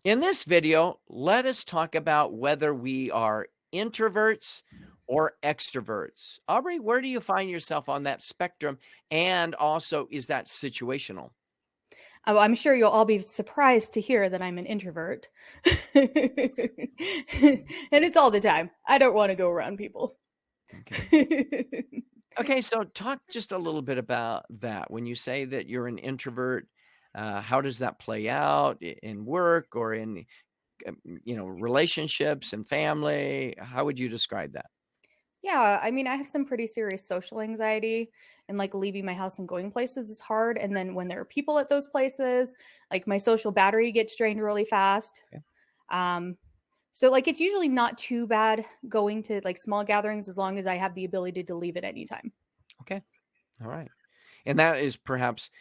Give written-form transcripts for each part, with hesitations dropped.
In this video, let us talk about whether we are introverts or extroverts. Aubrey, where do you find yourself on that spectrum? And also, is that situational? Oh, I'm sure you'll all be surprised to hear that I'm an introvert. And it's all the time. I don't want to go around people. Okay. Okay, so talk just a little bit about that. When you say that you're an introvert, how does that play out in work or in relationships and family? How would you describe that? Yeah, I mean, I have some pretty serious social anxiety, and like leaving my house and going places is hard. And then when there are people at those places, like my social battery gets drained really fast. Okay. Um, so like it's usually not too bad going to like small gatherings as long as I have the ability to leave at any time. Okay. All right. And that is perhaps,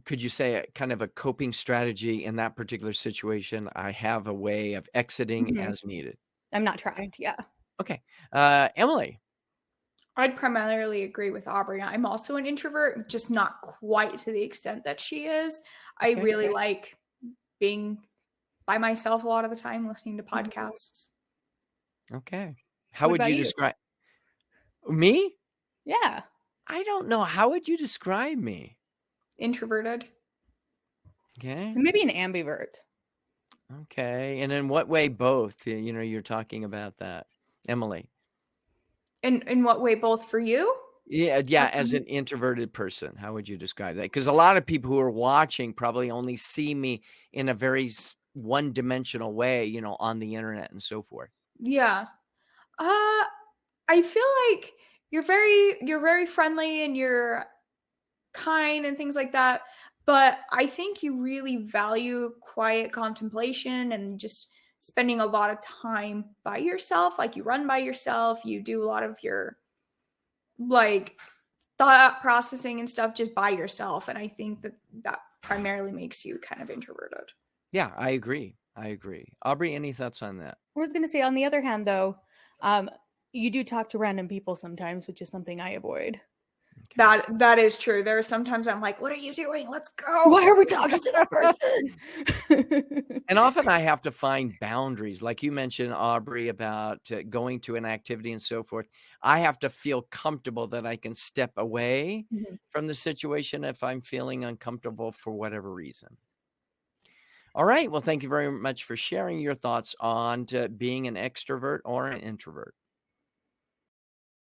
could you say, a kind of a coping strategy in that particular situation? I have a way of exiting Mhm. as needed. I'm not Okay. trapped. Yeah. Okay. Emily. I'd primarily agree with Aubrey. I'm also an introvert, just not quite to the extent that she is. I Okay. really like being by myself a lot of the time, listening to Mhm. podcasts. Okay. How What would about you you? describe me? Yeah. I don't know. How would you describe me? Introverted. Okay. So maybe an ambivert. Okay. And in what way both? You're talking about that. Emily. In what way, both for you? Yeah, yeah, Or for as me? an introverted person, how would you describe that? Because a lot of people who are watching probably only see me in a very one-dimensional way, on the internet and so forth. Yeah. Uh I feel like you're very friendly and you're kind and things like that, but I think you really value quiet contemplation and just spending a lot of time by yourself. Like you run by yourself, you do a lot of your like thought processing and stuff just by yourself, and I think that that primarily makes you kind of introverted. Yeah, I agree. I agree. Aubrey, any thoughts on that? I was going to say, on the other hand, though, um, you do talk to random people sometimes, which is something I avoid. Okay. That is true. There are sometimes I'm like, what are you doing? Let's go. Why are we talking to that person? And often I have to find boundaries, like you mentioned, Aubrey, about going to an activity and so forth. I have to feel comfortable that I can step away Mhm. from the situation if I'm feeling uncomfortable for whatever reason. All right. Well, thank you very much for sharing your thoughts on being an extrovert or an introvert.